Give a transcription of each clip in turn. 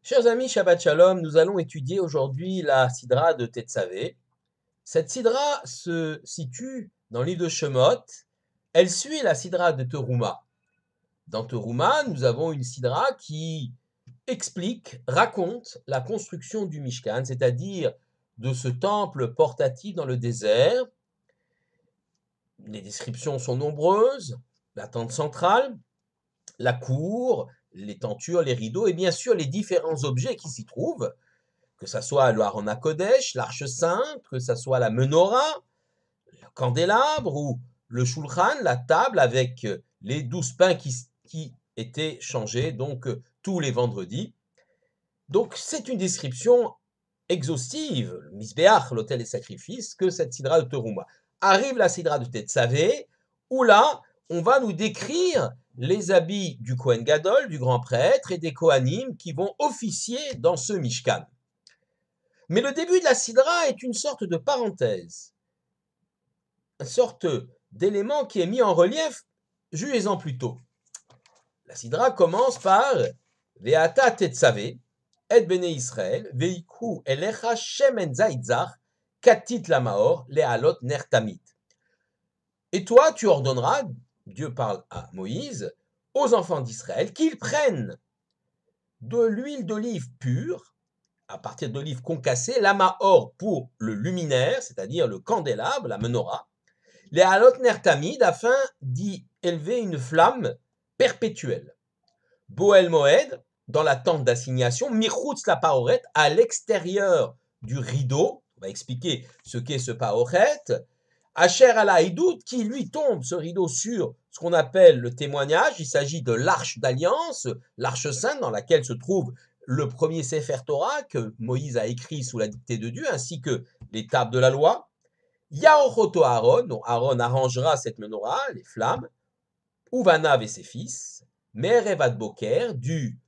Chers amis, Shabbat Shalom, nous allons étudier aujourd'hui la Sidra de Tetzavé. Cette Sidra se situe dans le livre de Shemot. Elle suit la Sidra de Teruma. Dans Teruma, nous avons une Sidra qui explique, raconte la construction du Mishkan, c'est-à-dire de ce temple portatif dans le désert. Les descriptions sont nombreuses, la tente centrale, la cour, les tentures, les rideaux et bien sûr les différents objets qui s'y trouvent, que ce soit le Aron HaKodesh, l'arche sainte, que ce soit la menorah, le candélabre ou le shulchan, la table avec les 12 pains qui étaient changés donc tous les vendredis. Donc c'est une description exhaustive, le Misbéach, l'autel des sacrifices, que cette Sidra de Teruma. Arrive la Sidra de Tetzavé, où là, on va nous décrire les habits du Kohen Gadol, du grand prêtre, et des Kohanim qui vont officier dans ce Mishkan. Mais le début de la Sidra est une sorte de parenthèse, une sorte d'élément qui est mis en relief juillet-en plus tôt. La Sidra commence par Ve'ata Tetzavé, et Bene Israël, Veiku Elecha Shemen Zaitzach, Katit Lamaor, Lealot Nertamit. Et toi, tu ordonneras, Dieu parle à Moïse, aux enfants d'Israël, qu'ils prennent de l'huile d'olive pure, à partir d'olive concassée, l'amaor pour le luminaire, c'est-à-dire le candélabre, la menorah, les halot nertamid, afin d'y élever une flamme perpétuelle. Boel Moed, dans la tente d'assignation, Michutz la paoret, à l'extérieur du rideau, on va expliquer ce qu'est ce paoret, Asher ala Idout, qui lui tombe ce rideau sur ce qu'on appelle le témoignage. Il s'agit de l'arche d'alliance, l'arche sainte dans laquelle se trouve le premier Sefer Torah que Moïse a écrit sous la dictée de Dieu, ainsi que les tables de la loi. Yaochoto Aaron, dont Aaron arrangera cette menorah, les flammes, Uvanav et ses fils, Merevad Boker, du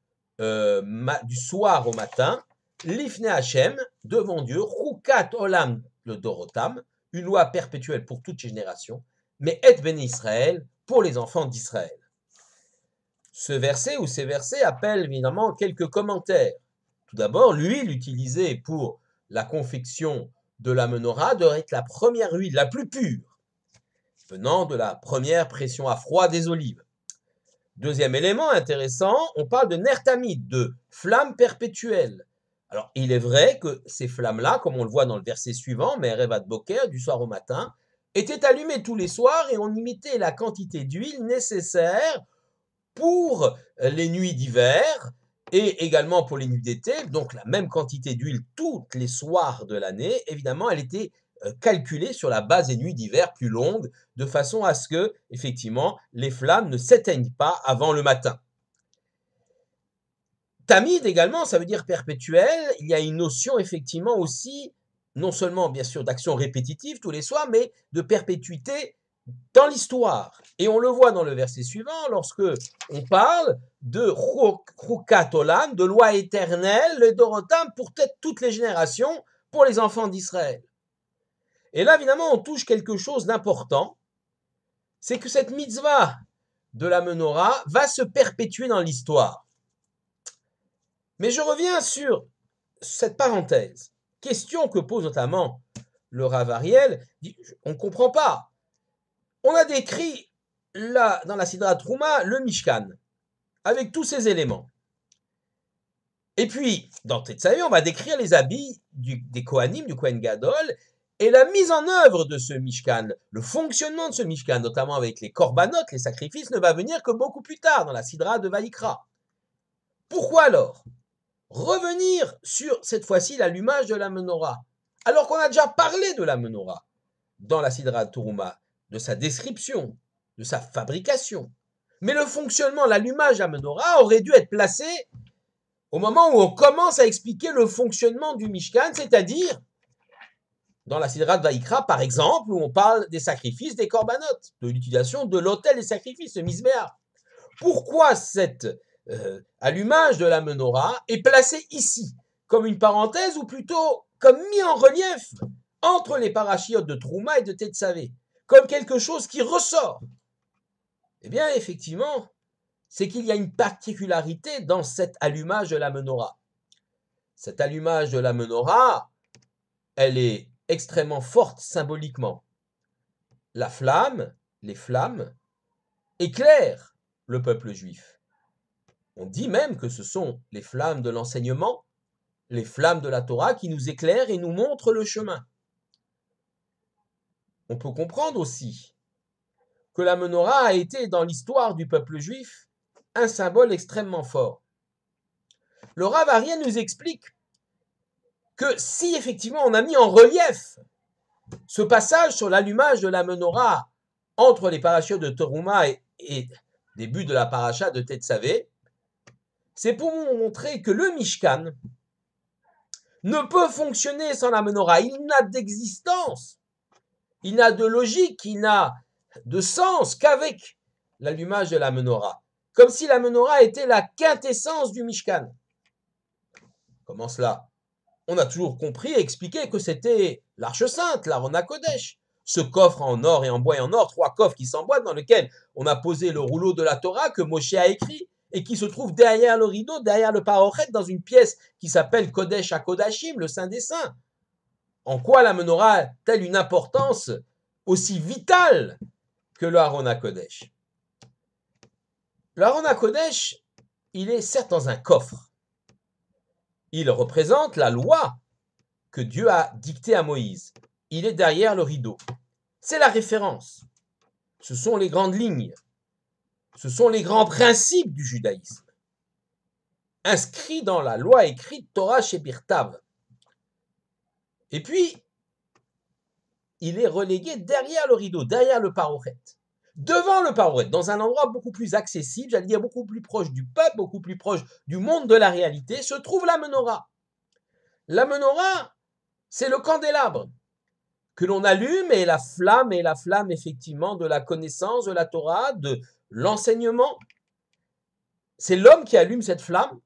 soir au matin, Lifne Hashem, devant Dieu, Chukat Olam le Dorotam, une loi perpétuelle pour toutes les générations, mais Et Béné Israël, pour les enfants d'Israël. Ce verset ou ces versets appellent évidemment quelques commentaires. Tout d'abord, l'huile utilisée pour la confection de la menorah doit être la première huile, la plus pure, venant de la première pression à froid des olives. Deuxième élément intéressant, on parle de nertamid, de flamme perpétuelle. Alors, il est vrai que ces flammes-là, comme on le voit dans le verset suivant, Merevad Boker, du soir au matin, étaient allumées tous les soirs et on y mettait la quantité d'huile nécessaire pour les nuits d'hiver et également pour les nuits d'été, donc la même quantité d'huile tous les soirs de l'année. Évidemment, elle était calculée sur la base des nuits d'hiver plus longues, de façon à ce que, effectivement, les flammes ne s'éteignent pas avant le matin. Tamid également, ça veut dire perpétuel. Il y a une notion effectivement aussi, non seulement bien sûr d'action répétitive tous les soirs, mais de perpétuité dans l'histoire. Et on le voit dans le verset suivant, lorsque on parle de Chukat Olam, de loi éternelle, le Dorotam, pour toutes les générations, pour les enfants d'Israël. Et là, évidemment, on touche quelque chose d'important, c'est que cette mitzvah de la menorah va se perpétuer dans l'histoire. Mais je reviens sur cette parenthèse. Question que pose notamment le Rav Ariel, on ne comprend pas. On a décrit là, dans la Sidra Trouma, le Mishkan, avec tous ces éléments. Et puis, dans Tetzavé, on va décrire les habits des Kohanim, du Kohen Gadol, et la mise en œuvre de ce Mishkan, le fonctionnement de ce Mishkan, notamment avec les korbanot, les sacrifices, ne va venir que beaucoup plus tard, dans la Sidra de Vaïkra. Pourquoi alors revenir sur, cette fois-ci, l'allumage de la menorah, alors qu'on a déjà parlé de la menorah dans la Sidra de Teruma, de sa description, de sa fabrication. Mais le fonctionnement, l'allumage de la menorah aurait dû être placé au moment où on commence à expliquer le fonctionnement du Mishkan, c'est-à-dire dans la Sidra de Vaïkra, par exemple, où on parle des sacrifices, des korbanot, de l'utilisation de l'autel des sacrifices, le Misbéach. Pourquoi cet allumage de la menorah est placé ici, comme une parenthèse, ou plutôt comme mis en relief entre les parachiotes de Trouma et de Tetzavé, comme quelque chose qui ressort? Eh bien, effectivement, c'est qu'il y a une particularité dans cet allumage de la menorah. Cet allumage de la menorah, elle est extrêmement forte symboliquement. La flamme, les flammes, éclairent le peuple juif. On dit même que ce sont les flammes de l'enseignement, les flammes de la Torah qui nous éclairent et nous montrent le chemin. On peut comprendre aussi que la menorah a été dans l'histoire du peuple juif un symbole extrêmement fort. Le Rav Aryeh nous explique que si effectivement on a mis en relief ce passage sur l'allumage de la menorah entre les parachutes de Teruma et début de la paracha de Tetzavé, c'est pour vous montrer que le Mishkan ne peut fonctionner sans la menorah. Il n'a d'existence, il n'a de logique, il n'a de sens qu'avec l'allumage de la menorah. Comme si la menorah était la quintessence du Mishkan. Comment cela? On a toujours compris et expliqué que c'était l'Arche Sainte, l'Aron HaKodesh. Ce coffre en or et en bois et en or, 3 coffres qui s'emboîtent dans lesquels on a posé le rouleau de la Torah que Moshe a écrit et qui se trouve derrière le rideau, derrière le parochet, dans une pièce qui s'appelle Kodesh HaKodashim, le Saint des Saints. En quoi la menorah a-t-elle une importance aussi vitale que le Aron HaKodesh? Le Aron HaKodesh, il est certes dans un coffre. Il représente la loi que Dieu a dictée à Moïse. Il est derrière le rideau. C'est la référence. Ce sont les grandes lignes. Ce sont les grands principes du judaïsme. Inscrits dans la loi écrite Torah Shebirtav. Et puis, il est relégué derrière le rideau, derrière le parochet. Devant le parochet, dans un endroit beaucoup plus accessible, j'allais dire beaucoup plus proche du peuple, beaucoup plus proche du monde de la réalité, se trouve la menorah. La menorah, c'est le candélabre que l'on allume et la flamme effectivement de la connaissance de la Torah, de l'enseignement. C'est l'homme qui allume cette flamme.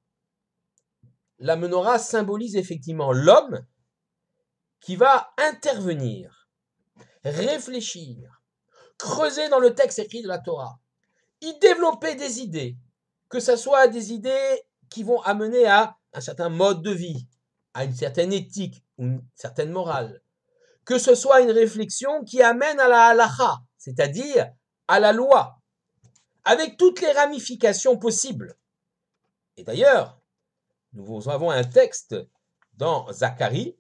La menorah symbolise effectivement l'homme qui va intervenir, réfléchir, creuser dans le texte écrit de la Torah, y développer des idées, que ce soit des idées qui vont amener à un certain mode de vie, à une certaine éthique, ou une certaine morale, que ce soit une réflexion qui amène à la halacha, c'est-à-dire à la loi, avec toutes les ramifications possibles. Et d'ailleurs, nous avons un texte dans Zacharie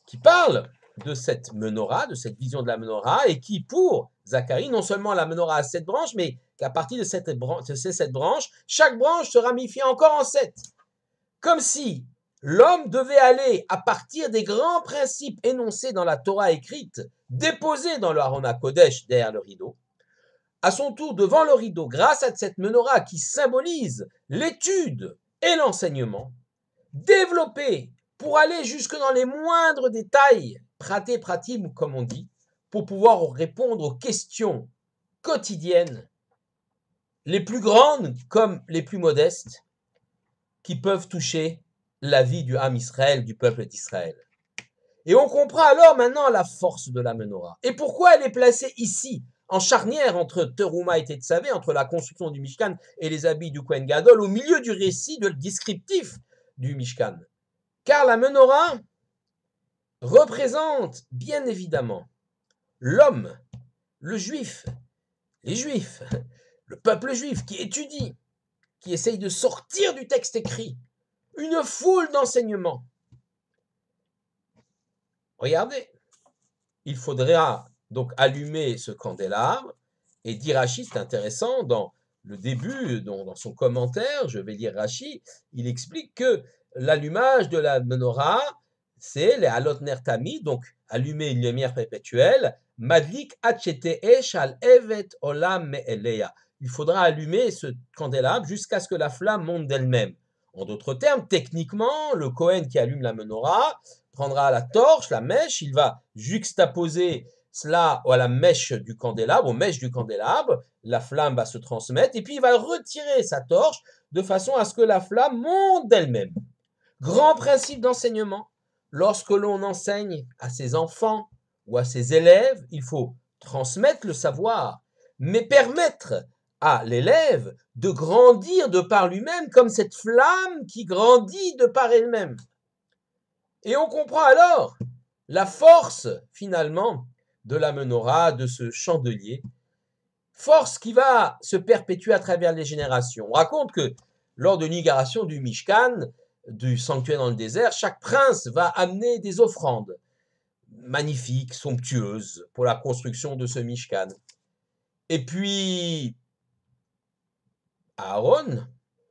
qui parle de cette menorah, de cette vision de la menorah, et qui, pour Zacharie, non seulement la menorah a 7 branches, mais qu'à partir de ces 7 branches, chaque branche se ramifie encore en 7. Comme si l'homme devait aller à partir des grands principes énoncés dans la Torah écrite, déposés dans le Aron HaKodesh derrière le rideau, à son tour devant le rideau, grâce à cette menorah qui symbolise l'étude et l'enseignement, développer pour aller jusque dans les moindres détails, pratim comme on dit, pour pouvoir répondre aux questions quotidiennes, les plus grandes comme les plus modestes, qui peuvent toucher la vie du Ham Israël, du peuple d'Israël. Et on comprend alors maintenant la force de la menorah. Et pourquoi elle est placée ici, en charnière entre Teruma et Tetzavé, entre la construction du Mishkan et les habits du Kohen Gadol, au milieu du récit, du descriptif du Mishkan. Car la menorah représente bien évidemment l'homme, le juif, les juifs, le peuple juif qui étudie, qui essaye de sortir du texte écrit, une foule d'enseignements. Regardez, il faudra donc allumer ce candélabre et dit Rashi, c'est intéressant, dans le début, dans son commentaire, je vais lire Rashi, il explique que l'allumage de la menorah, c'est les halot ner tamid, donc allumer une lumière perpétuelle, madlik achete esh al evet olam me'eleya. Il faudra allumer ce candélabre jusqu'à ce que la flamme monte d'elle-même. En d'autres termes, techniquement, le Kohen qui allume la menorah prendra la torche, la mèche, il va juxtaposer cela à la mèche du candélabre, aux mèches du candélabre, la flamme va se transmettre, et puis il va retirer sa torche de façon à ce que la flamme monte d'elle-même. Grand principe d'enseignement, lorsque l'on enseigne à ses enfants ou à ses élèves, il faut transmettre le savoir, mais permettre à l'élève de grandir de par lui-même comme cette flamme qui grandit de par elle-même. Et on comprend alors la force, finalement, de la menorah, de ce chandelier, force qui va se perpétuer à travers les générations. On raconte que lors de l'inauguration du Mishkan, du sanctuaire dans le désert, chaque prince va amener des offrandes magnifiques, somptueuses, pour la construction de ce Mishkan. Et puis, Aaron,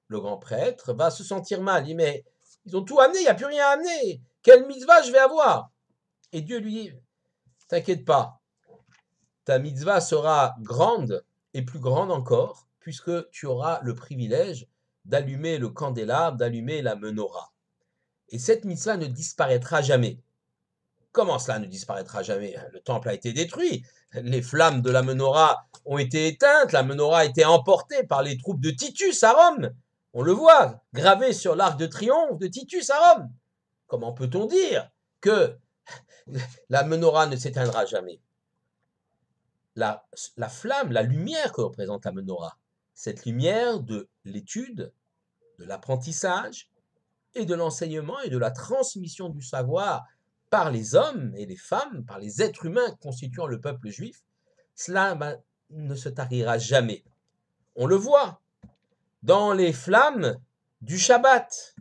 le grand prêtre, va se sentir mal. Il dit, mais ils ont tout amené, il n'y a plus rien à amener. Quelle mitzvah je vais avoir? Et Dieu lui dit, t'inquiète pas, ta mitzvah sera grande et plus grande encore, puisque tu auras le privilège d'allumer le candélabre, d'allumer la menorah. Et cette mitzvah ne disparaîtra jamais. Comment cela ne disparaîtra jamais? Le temple a été détruit, les flammes de la menorah ont été éteintes, la menorah a été emportée par les troupes de Titus à Rome. On le voit, gravé sur l'arc de triomphe de Titus à Rome. Comment peut-on dire que la menorah ne s'éteindra jamais? La flamme, la lumière que représente la menorah, cette lumière de l'étude, de l'apprentissage et de l'enseignement et de la transmission du savoir par les hommes et les femmes, par les êtres humains constituant le peuple juif, cela ne se tarira jamais. On le voit dans les flammes du Shabbat.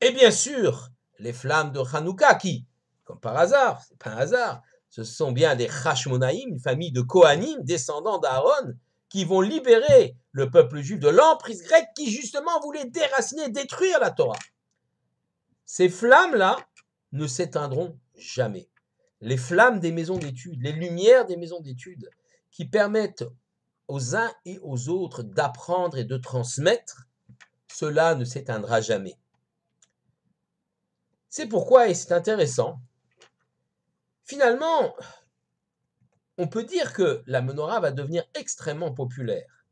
Et bien sûr, les flammes de Hanouka qui, comme par hasard, c'est pas un hasard, ce sont bien des Hashmonaïm, une famille de Kohanim, descendants d'Aaron, qui vont libérer le peuple juif de l'emprise grecque qui justement voulait déraciner, détruire la Torah. Ces flammes-là ne s'éteindront jamais. Les flammes des maisons d'études, les lumières des maisons d'études, qui permettent aux uns et aux autres d'apprendre et de transmettre, cela ne s'éteindra jamais. C'est pourquoi, et c'est intéressant, finalement, on peut dire que la menorah va devenir extrêmement populaire,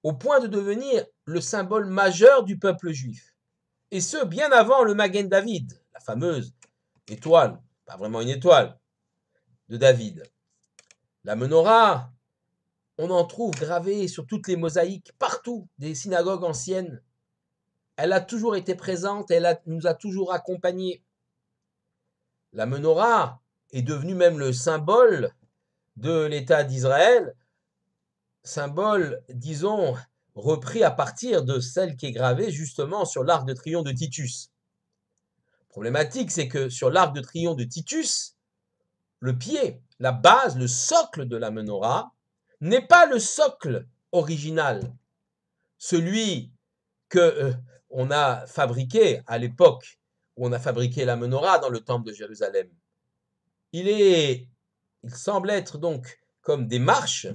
au point de devenir le symbole majeur du peuple juif. Et ce, bien avant le Magen David, la fameuse étoile, pas vraiment une étoile, de David. La menorah, on en trouve gravée sur toutes les mosaïques, partout, des synagogues anciennes. Elle a toujours été présente, nous a toujours accompagnés. La menorah est devenue même le symbole de l'État d'Israël, symbole, disons, repris à partir de celle qui est gravée justement sur l'arc de triomphe de Titus. Problématique, c'est que sur l'arc de triomphe de Titus, le pied, la base, le socle de la menorah n'est pas le socle original, celui que on a fabriqué à l'époque où on a fabriqué la menorah dans le temple de Jérusalem. Il semble être donc comme des marches.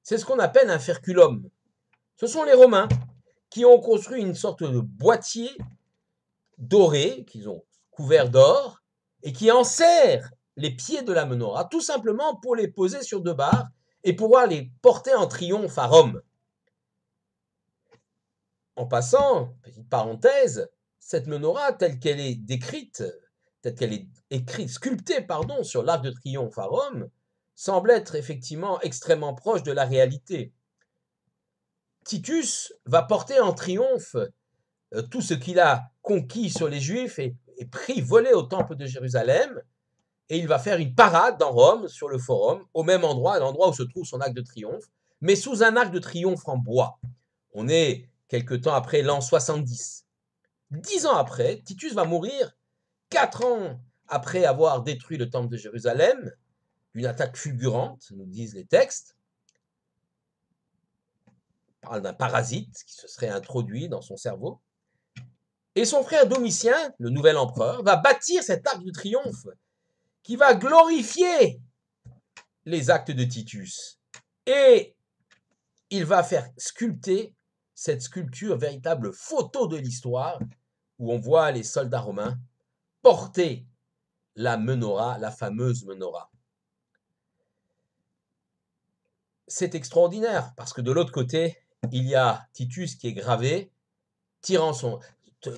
C'est ce qu'on appelle un ferculum. Ce sont les Romains qui ont construit une sorte de boîtier doré, qu'ils ont couvert d'or, et qui enserre les pieds de la menorah, tout simplement pour les poser sur deux barres et pouvoir les porter en triomphe à Rome. En passant, petite parenthèse, cette menorah, telle qu'elle est décrite, telle qu'elle est écrite, sculptée, sur l'arc de triomphe à Rome, semble être effectivement extrêmement proche de la réalité. Titus va porter en triomphe tout ce qu'il a conquis sur les Juifs et pris, volé au temple de Jérusalem, et il va faire une parade dans Rome, sur le forum, au même endroit, à l'endroit où se trouve son arc de triomphe, mais sous un arc de triomphe en bois. On est quelque temps après l'an 70. 10 ans après, Titus va mourir, 4 ans après avoir détruit le temple de Jérusalem, d'une attaque fulgurante, nous disent les textes. On parle d'un parasite qui se serait introduit dans son cerveau. Et son frère Domitien, le nouvel empereur, va bâtir cet arc de triomphe qui va glorifier les actes de Titus. Et il va faire sculpter cette sculpture, véritable photo de l'histoire, où on voit les soldats romains porter la menorah, la fameuse menorah. C'est extraordinaire, parce que de l'autre côté, il y a Titus qui est gravé,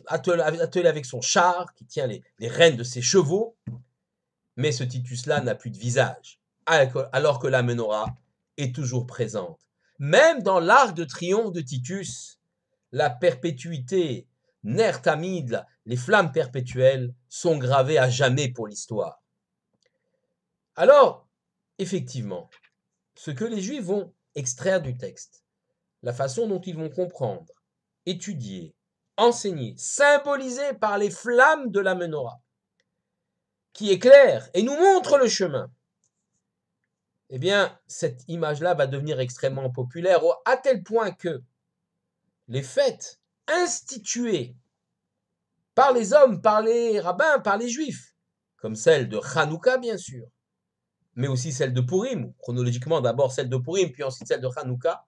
attelé avec son char, qui tient les rênes de ses chevaux, mais ce Titus-là n'a plus de visage, alors que la menorah est toujours présente. Même dans l'arc de triomphe de Titus, la perpétuité Ner Tamid, les flammes perpétuelles, sont gravées à jamais pour l'histoire. Alors, effectivement, ce que les Juifs vont extraire du texte, la façon dont ils vont comprendre, étudier, enseigner, symboliser par les flammes de la menorah, qui éclairent et nous montrent le chemin, eh bien, cette image-là va devenir extrêmement populaire, à tel point que les fêtes instituées par les hommes, par les rabbins, par les juifs, comme celle de Hanouka, bien sûr, mais aussi celle de Purim, chronologiquement d'abord celle de Purim, puis ensuite celle de Hanouka,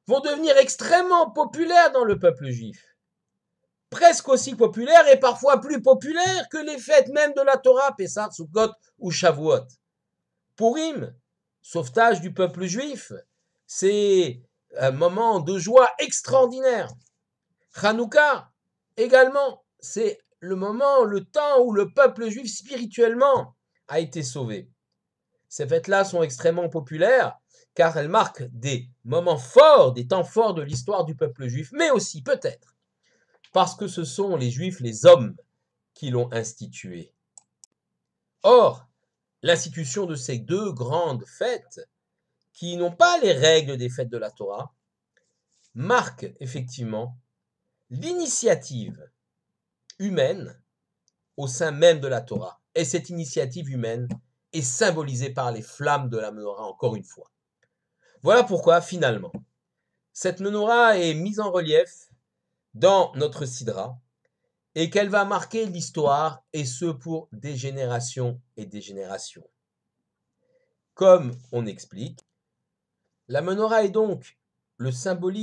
vont devenir extrêmement populaires dans le peuple juif. Presque aussi populaires et parfois plus populaires que les fêtes même de la Torah, Pessah, Sukkot ou Shavuot. Purim, sauvetage du peuple juif, c'est un moment de joie extraordinaire. Hanouka, également, c'est le moment, le temps où le peuple juif spirituellement a été sauvé. Ces fêtes-là sont extrêmement populaires car elles marquent des moments forts, des temps forts de l'histoire du peuple juif, mais aussi peut-être parce que ce sont les juifs, les hommes, qui l'ont institué. Or, l'institution de ces deux grandes fêtes, qui n'ont pas les règles des fêtes de la Torah, marque effectivement l'initiative humaine au sein même de la Torah. Et cette initiative humaine est symbolisée par les flammes de la menorah, encore une fois. Voilà pourquoi, finalement, cette menorah est mise en relief dans notre sidra et qu'elle va marquer l'histoire, et ce pour des générations et des générations. Comme on explique, la menorah est donc le symbole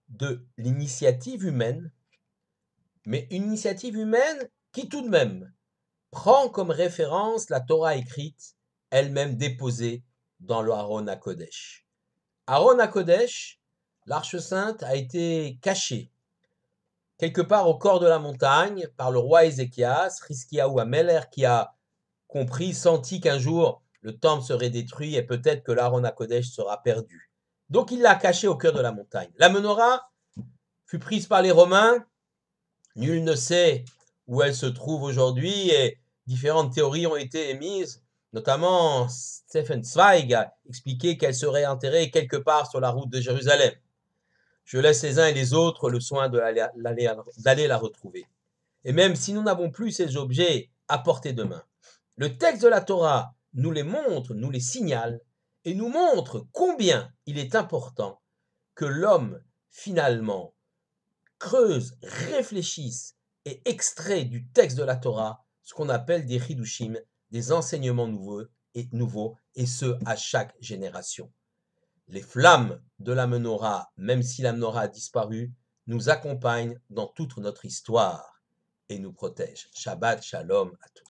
de l'initiative humaine, mais une initiative humaine qui tout de même prend comme référence la Torah écrite, elle-même déposée dans le Aron HaKodesh. Aron HaKodesh, l'Arche Sainte, a été cachée quelque part au corps de la montagne par le roi Ézéchias, Hiskiyahu HaMelech, qui a compris, senti qu'un jour le temple serait détruit et peut-être que l'Aron HaKodesh sera perdu. Donc il l'a caché au cœur de la montagne. La menorah fut prise par les Romains, nul ne sait où elle se trouve aujourd'hui et différentes théories ont été émises, notamment Stephen Zweig a expliqué qu'elle serait enterrée quelque part sur la route de Jérusalem. Je laisse les uns et les autres le soin d'aller la retrouver. Et même si nous n'avons plus ces objets à portée de main, le texte de la Torah nous les montre, nous les signale et nous montre combien il est important que l'homme, finalement, creuse, réfléchisse et extrait du texte de la Torah ce qu'on appelle des chidushim, des enseignements nouveaux, et ce, à chaque génération. Les flammes de la menorah, même si la menorah a disparu, nous accompagnent dans toute notre histoire et nous protègent. Shabbat Shalom à tous.